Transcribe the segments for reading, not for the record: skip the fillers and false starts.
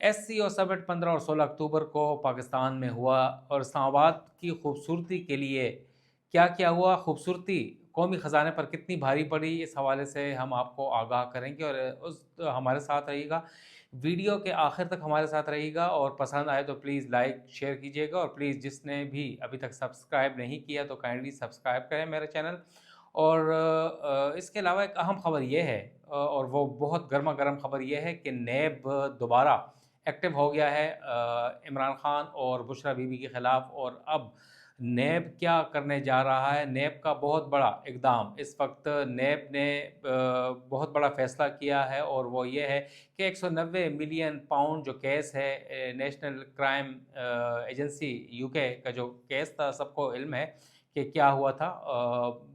SCO summit 15 और 16 अक्टूबर को पाकिस्तान में हुआ और इस्लामाबाद की खूबसूरती के लिए क्या क्या हुआ, खूबसूरती कौमी ख़जाने पर कितनी भारी पड़ी, इस हवाले से हम आपको आगाह करेंगे और उस हमारे साथ रहिएगा। वीडियो के आखिर तक हमारे साथ रहिएगा और पसंद आए तो प्लीज़ लाइक शेयर कीजिएगा और प्लीज़ जिसने भी अभी तक सब्सक्राइब नहीं किया तो काइंडली सब्सक्राइब करें मेरा चैनल। और इसके अलावा एक अहम ख़बर ये है और वो बहुत गर्मा गर्म ख़बर ये है कि नैब दोबारा एक्टिव हो गया है इमरान खान और बुशरा बीबी के ख़िलाफ़। और अब नैब क्या करने जा रहा है, नैब का बहुत बड़ा इक़दाम इस वक्त नैब ने बहुत बड़ा फ़ैसला किया है और वो ये है कि 190 मिलियन पाउंड जो केस है नेशनल क्राइम एजेंसी यूके का जो केस था, सबको इल्म है कि क्या हुआ था।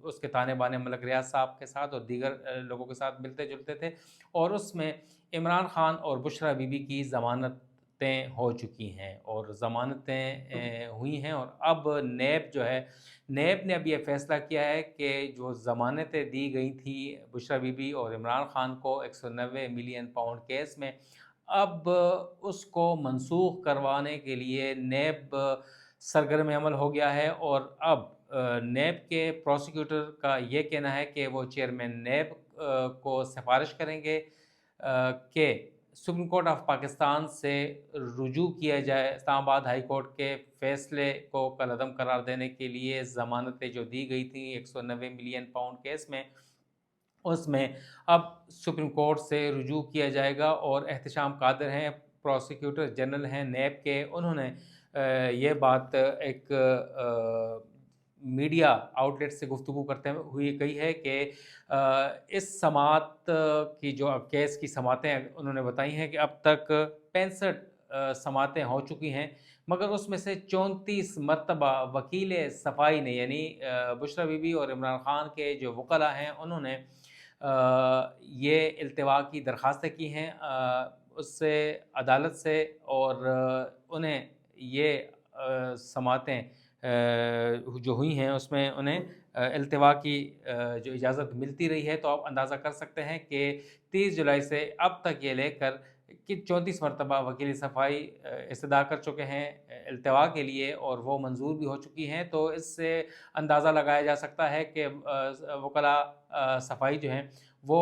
उसके ताने बाने मलक रियाज साहब के साथ और दीगर लोगों के साथ मिलते जुलते थे और उसमें इमरान खान और बुशरा बीबी की ज़मानतें हो चुकी हैं और ज़मानतें हुई हैं। और अब नैब जो है, नैब ने अब ये फ़ैसला किया है कि जो ज़मानतें दी गई थी बुशरा बीबी और इमरान खान को 190 मिलियन पाउंड केस में, अब उसको मनसूख करवाने के लिए नैब सरगर्म अमल हो गया है। और अब नैब के प्रोसिक्यूटर का ये कहना है कि वो चेयरमैन नैब को सिफारिश करेंगे कि सुप्रीम कोर्ट ऑफ पाकिस्तान से रुजू किया जाए इस्लामाबाद हाई कोर्ट के फ़ैसले को कलअदम करार देने के लिए। ज़मानतें जो दी गई थी 190 मिलियन पाउंड केस में, उसमें अब सुप्रीम कोर्ट से रुजू किया जाएगा। और एहतशाम कादर हैं, प्रोसिक्यूटर जनरल हैं नैब के, उन्होंने ये बात एक मीडिया आउटलेट से गुफ्तगू करते हुए कही है कि इस समाअत की जो केस की समातें उन्होंने बताई हैं कि अब तक 65 समातें हो चुकी हैं, मगर उसमें से 34 मरतबा वकील सफ़ाई ने यानी बुशरा बीबी और इमरान खान के जो वकला हैं उन्होंने ये इल्तिवा की दरख्वास्तें की हैं उससे, अदालत से। और उन्हें ये समातें जो हुई हैं उसमें उन्हें इल्तिवा की जो इजाज़त मिलती रही है। तो आप अंदाज़ा कर सकते हैं कि 30 जुलाई से अब तक ये लेकर कि 34 मरतबा वकील सफ़ाई इस्तदा कर चुके हैं इल्तिवा के लिए और वो मंजूर भी हो चुकी हैं। तो इससे अंदाज़ा लगाया जा सकता है कि वकला सफ़ाई जो हैं वो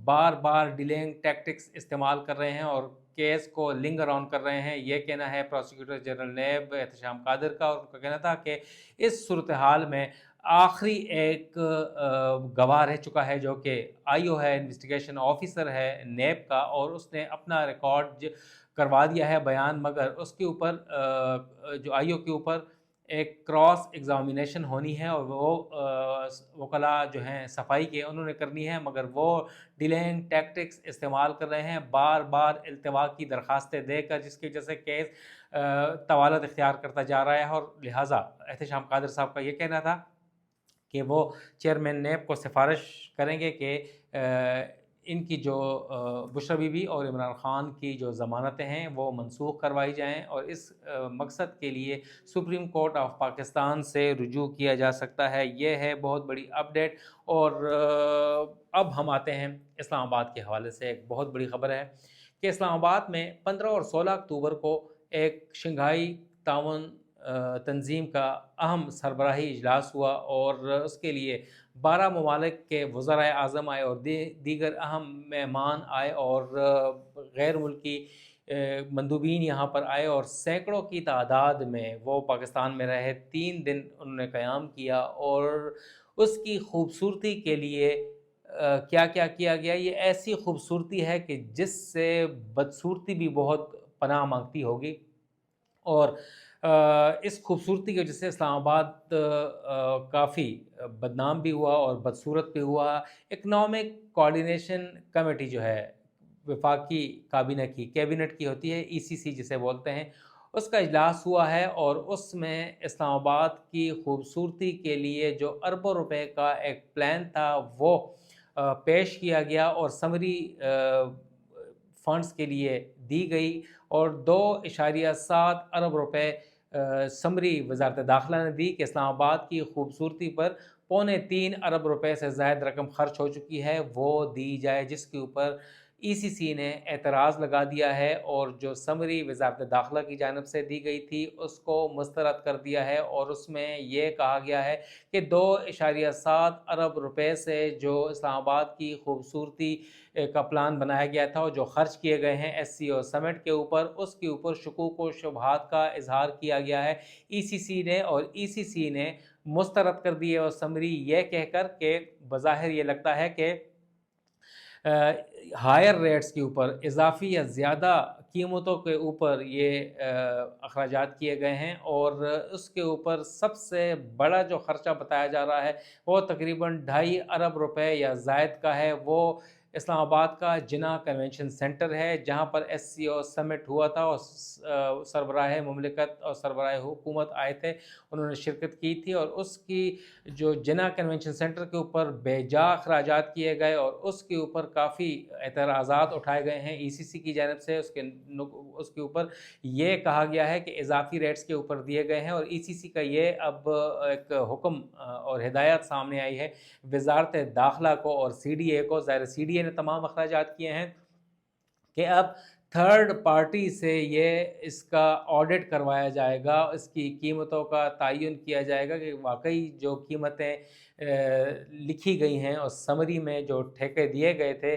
बार बार डिलेइंग टैक्टिक्स इस्तेमाल कर रहे हैं और केस को लिंगर ऑन कर रहे हैं। ये कहना है प्रोसिक्यूटर जनरल नैब एहतशाम कादर का, और उनका कहना था कि इस सूरत हाल में आखिरी एक गवाह रह चुका है जो कि आईओ है, इन्वेस्टिगेशन ऑफिसर है नैब का, और उसने अपना रिकॉर्ड करवा दिया है बयान, मगर उसके ऊपर जो आईओ के ऊपर एक क्रॉस एग्जामिनेशन होनी है और वो वकला जो हैं सफाई के उन्होंने करनी है, मगर वो डिलेइंग टैक्टिक्स इस्तेमाल कर रहे हैं, बार बार इल्तिवा की दरखास्तें देकर, जिसकी वजह से केस तवालत इख्तियार करता जा रहा है। और लिहाजा एहतशाम कादर साहब का ये कहना था कि वो चेयरमैन नैब को सिफारिश करेंगे कि इनकी जो बुशरा बीबी और इमरान खान की जो ज़मानतें हैं वो मनसूख करवाई जाएं और इस मकसद के लिए सुप्रीम कोर्ट ऑफ पाकिस्तान से रुजू किया जा सकता है। ये है बहुत बड़ी अपडेट। और अब हम आते हैं इस्लामाबाद के हवाले से। एक बहुत बड़ी ख़बर है कि इस्लामाबाद में 15 और 16 अक्टूबर को एक शंघाई ताउन तंजीम का अहम सरबराही इजलास हुआ और उसके लिए 12 ममालिक के वज़राए आज़म आए और दीगर अहम मेहमान आए और गैर मुल्की मंदूबीन यहाँ पर आए और सैकड़ों की तादाद में वो पाकिस्तान में रहे। 3 दिन उन्होंने क़याम किया और उसकी खूबसूरती के लिए क्या क्या किया गया, ये ऐसी खूबसूरती है कि जिससे बदसूरती भी बहुत पनाह मांगती होगी। और इस खूबसूरती की वजह से इस्लामाबाद काफ़ी बदनाम भी हुआ और बदसूरत भी हुआ। इकनॉमिक कोऑर्डिनेशन कमेटी जो है वफाकी काबीना की, कैबिनेट की होती है, ईसीसी जिसे बोलते हैं, उसका इजलास हुआ है और उसमें इस्लामाबाद की खूबसूरती के लिए जो अरबों रुपए का एक प्लान था वो पेश किया गया और समरी फंड्स के लिए दी गई और 2.7 अरब रुपए समरी वजारत दाखिला ने दी कि इस्लामाबाद की खूबसूरती पर 3.25 अरब रुपए से ज़ायद रकम खर्च हो चुकी है, वो दी जाए, जिसके ऊपर ECC نے اعتراض لگا دیا ہے اور جو سمری وزارت داخلہ کی جانب سے دی گئی تھی اس کو مسترد کر دیا ہے، اور اس میں یہ کہا گیا ہے کہ 2.7 ارب روپے سے جو اسلام آباد کی خوبصورتی کا پلان بنایا گیا تھا اور جو خرچ کیے گئے ہیں SCO سمٹ کے اوپر، اس کے اوپر شکوک و شبہات کا اظہار کیا گیا ہے ECC نے، اور ECC نے مسترد کر دی ہے اور سمری یہ کہہ کر کہ بظاہر یہ لگتا ہے کہ ہائر ریٹس کے اوپر، اضافی یا زیادہ قیمتوں کے اوپر یہ اخراجات کیے گئے ہیں، اور اس کے اوپر سب سے بڑا جو خرچہ بتایا جا رہا ہے وہ تقریباً 2.5 ارب روپے یا زائد کا ہے۔ وہ اسلام آباد کا جناح کنونشن سینٹر ہے جہاں پر SCO سمٹ ہوا تھا اور سربراہ مملکت اور سربراہ حکومت آئے تھے، انہوں نے شرکت کی تھی، اور اس کی جو جناح کنونشن سینٹر کے اوپر بے جا اخراجات کیے گئے اور اس کے اوپر کافی اعتراضات اٹھائے گئے ہیں ECC کی جانب سے۔ اس کے اوپر یہ کہا گیا ہے کہ اضافی ریٹس کے اوپر دیے گئے ہیں، اور ECC کا یہ اب ایک حکم اور ہدایت سامنے آئی ہے وزارت داخلہ کو اور CDA کو، ظاہر CDA نے تمام اخراجات کیے ہیں، کہ اب تھرڈ پارٹی سے یہ اس کا آڈٹ کروایا جائے گا، اس کی قیمتوں کا تعین کیا جائے گا کہ واقعی جو قیمتیں لکھی گئی ہیں اور سمری میں جو ٹھیکے دیے گئے تھے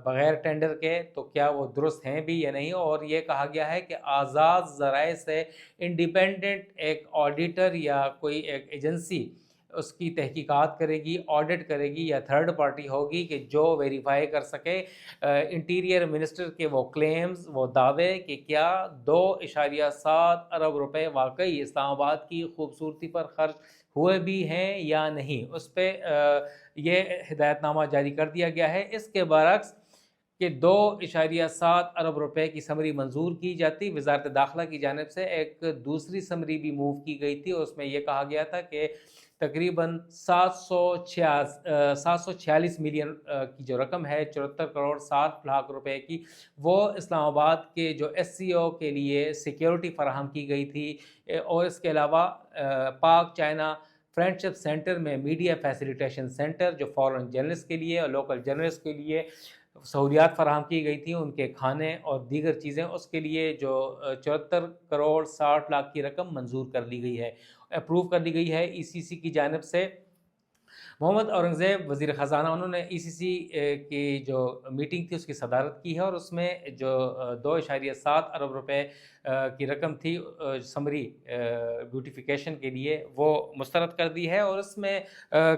بغیر ٹینڈر کے، تو کیا وہ درست ہیں بھی یا نہیں۔ اور یہ کہا گیا ہے کہ آزاد ذرائع سے انڈیپینڈنٹ ایک آڈیٹر یا کوئی ایک ایجنسی اس کی تحقیقات کرے گی، آڈٹ کرے گی، یا تھرڈ پارٹی ہوگی کہ جو ویریفائی کر سکے انٹیریئر منسٹر کے وہ کلیمز، وہ دعوے کہ کیا 2.7 ارب روپے واقعی اسلام آباد کی خوبصورتی پر خرچ ہوئے بھی ہیں یا نہیں۔ اس پہ یہ ہدایت نامہ جاری کر دیا گیا ہے۔ اس کے برعکس کہ 2.7 ارب روپے کی سمری منظور کی جاتی، وزارت داخلہ کی جانب سے ایک دوسری سمری بھی موو کی گئی تھی، اور اس میں یہ کہا گیا تھا کہ تقریباً 746 ملین کی جو رقم ہے، 74 کروڑ 60 لاکھ روپے کی، وہ اسلام آباد کے جو SCO کے لیے سیکیورٹی فراہم کی گئی تھی، اور اس کے علاوہ پاک چائنا فرینڈشپ سینٹر میں میڈیا فیسیلیٹیشن سینٹر جو فارن جرنلسٹ کے لیے اور لوکل جرنلسٹ کے لیے سہولیات فراہم کی گئی تھیں، ان کے کھانے اور دیگر چیزیں، اس کے لیے جو 74 کروڑ 60 لاکھ کی رقم منظور کر لی گئی ہے، اپروو کر لی گئی ہے ECC کی جانب سے۔ محمد اورنگزیب وزیر خزانہ، انہوں نے ECC کی جو میٹنگ تھی اس کی صدارت کی ہے، اور اس میں جو 2.7 ارب روپے کی رقم تھی سمری بیوٹیفیکیشن کے لیے، وہ مسترد کر دی ہے، اور اس میں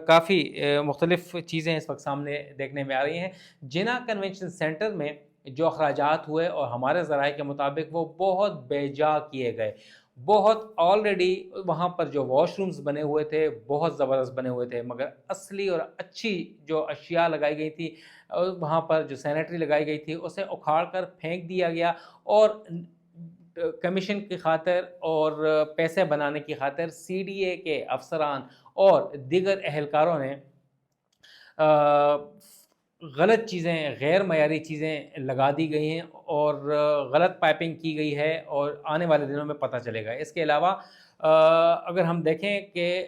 کافی مختلف چیزیں اس وقت سامنے دیکھنے میں آ رہی ہیں۔ جناح کنونشن سینٹر میں جو اخراجات ہوئے اور ہمارے ذرائع کے مطابق وہ بہت بے جا کیے گئے، بہت آلریڈی وہاں پر جو واش رومز بنے ہوئے تھے بہت زبردست بنے ہوئے تھے، مگر اصلی اور اچھی جو اشیاء لگائی گئی تھی وہاں پر، جو سینیٹری لگائی گئی تھی، اسے اکھاڑ کر پھینک دیا گیا، اور کمیشن کی خاطر اور پیسے بنانے کی خاطر CDA کے افسران اور دیگر اہلکاروں نے غلط چیزیں، غیر معیاری چیزیں لگا دی گئی ہیں اور غلط پائپنگ کی گئی ہے، اور آنے والے دنوں میں پتہ چلے گا۔ اس کے علاوہ اگر ہم دیکھیں کہ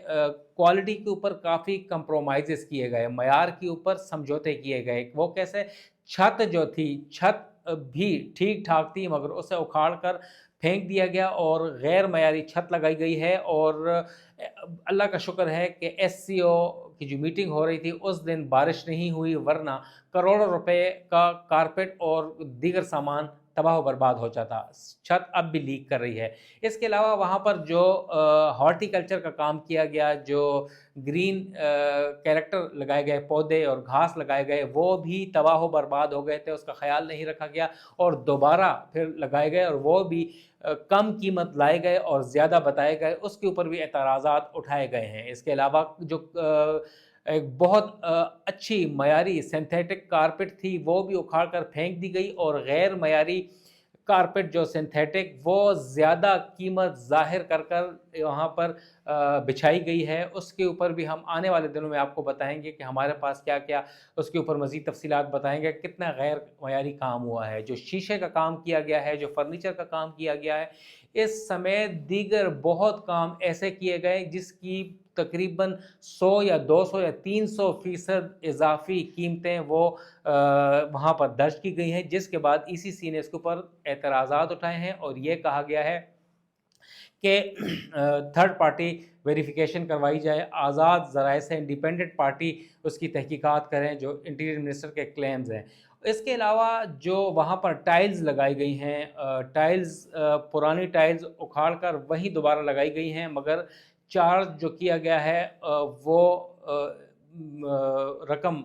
کوالٹی کے اوپر کافی کمپرومائزز کیے گئے، معیار کے اوپر سمجھوتے کیے گئے۔ وہ کیسے؟ چھت جو تھی، چھت بھی ٹھیک ٹھاک تھی، مگر اسے اکھاڑ کر پھینک دیا گیا اور غیر معیاری چھت لگائی گئی ہے، اور اللہ کا شکر ہے کہ SCO کی جو میٹنگ ہو رہی تھی اس دن بارش نہیں ہوئی، ورنہ کروڑوں روپے کا کارپیٹ اور دیگر سامان تباہ و برباد ہو جاتا۔ چھت اب بھی لیک کر رہی ہے۔ اس کے علاوہ وہاں پر جو ہارٹی کلچر کا کام کیا گیا، جو گرین کیریکٹر لگائے گئے، پودے اور گھاس لگائے گئے، وہ بھی تباہ و برباد ہو گئے تھے، اس کا خیال نہیں رکھا گیا اور دوبارہ پھر لگائے گئے، اور وہ بھی کم قیمت لائے گئے اور زیادہ بتائے گئے، اس کے اوپر بھی اعتراضات اٹھائے گئے ہیں۔ اس کے علاوہ جو ایک بہت اچھی معیاری سینتھیٹک کارپٹ تھی وہ بھی اکھاڑ کر پھینک دی گئی، اور غیر معیاری کارپٹ جو سینتھیٹک وہ زیادہ قیمت ظاہر کر کر وہاں پر بچھائی گئی ہے۔ اس کے اوپر بھی ہم آنے والے دنوں میں آپ کو بتائیں گے کہ ہمارے پاس کیا کیا اس کے اوپر مزید تفصیلات بتائیں گے، کتنا غیر معیاری کام ہوا ہے۔ جو شیشے کا کام کیا گیا ہے، جو فرنیچر کا کام کیا گیا ہے، اس سمیت دیگر بہت کام ایسے کیے گئے جس کی तकरीबन 100 या 200 या 300% इजाफी कीमतें वो वहाँ पर दर्ज की गई हैं, जिसके बाद ईसीसी ने इसके ऊपर एतराज़ात उठाए हैं और ये कहा गया है कि थर्ड पार्टी वेरिफिकेशन करवाई जाए, आज़ाद ज़राए से इंडिपेंडेंट पार्टी उसकी तहकीकात करें जो इंटीरियर मिनिस्टर के क्लेम्स हैं। इसके अलावा जो वहाँ पर टाइल्स लगाई गई हैं, टाइल्स पुरानी टाइल्स उखाड़ कर वहीं दोबारा लगाई गई हैं, मगर चार्ज जो किया गया है वो रकम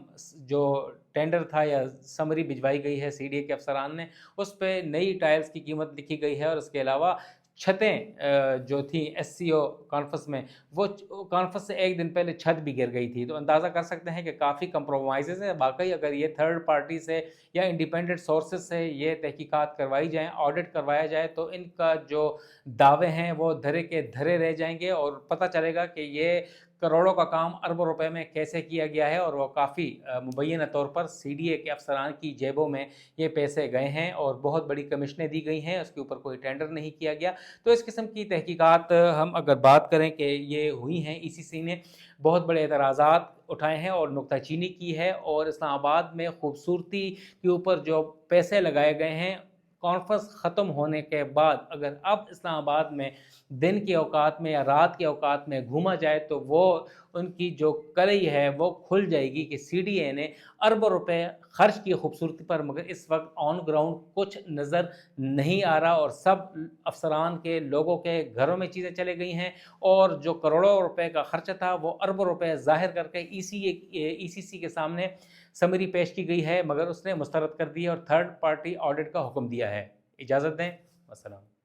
जो टेंडर था या समरी भिजवाई गई है सीडीए के अफसरान ने, उस पे नई टाइल्स की कीमत लिखी गई है और उसके अलावा छतें जो थी एससीओ कॉन्फ्रेंस में, वो कॉन्फ्रेंस से एक दिन पहले छत भी गिर गई थी। तो अंदाज़ा कर सकते हैं कि काफ़ी कंप्रोमाइज़ेज़ हैं। वाकई अगर ये थर्ड पार्टी से या इंडिपेंडेंट सोर्सेज से ये तहकीकात करवाई जाएँ, ऑडिट करवाया जाए, तो इनका जो दावे हैं वो धरे के धरे रह जाएंगे और पता चलेगा कि ये करोड़ों का काम अरबों रुपए में कैसे किया गया है और वो काफ़ी मुबैना तौर पर सीडीए के अफसरान की जेबों में ये पैसे गए हैं और बहुत बड़ी कमिशनें दी गई हैं, उसके ऊपर कोई टेंडर नहीं किया गया। तो इस किस्म की तहकीकात हम अगर बात करें कि ये हुई हैं, ईसीसी ने बहुत बड़े एतराज़ात उठाए हैं और नुक्ताचीनी की है और इस्लामाबाद में खूबसूरती के ऊपर जो पैसे लगाए गए हैं, कॉन्फ्रेंस ख़त्म होने के बाद अगर अब इस्लामाबाद में दिन के औकात में या रात के औकात में घूमा जाए तो वो उनकी जो कलई है वो खुल जाएगी कि सीडीए ने अरबों रुपए खर्च की खूबसूरती पर, मगर इस वक्त ऑन ग्राउंड कुछ नज़र नहीं आ रहा और सब अफसरान के लोगों के घरों में चीज़ें चले गई हैं और जो करोड़ों रुपए का खर्चा था वो अरबों रुपए ज़ाहिर करके ईसीसी के सामने समरी पेश की गई है, मगर उसने मुस्तरद कर दी और थर्ड पार्टी ऑडिट का हुक्म दिया है। इजाज़त दें, अस्सलाम।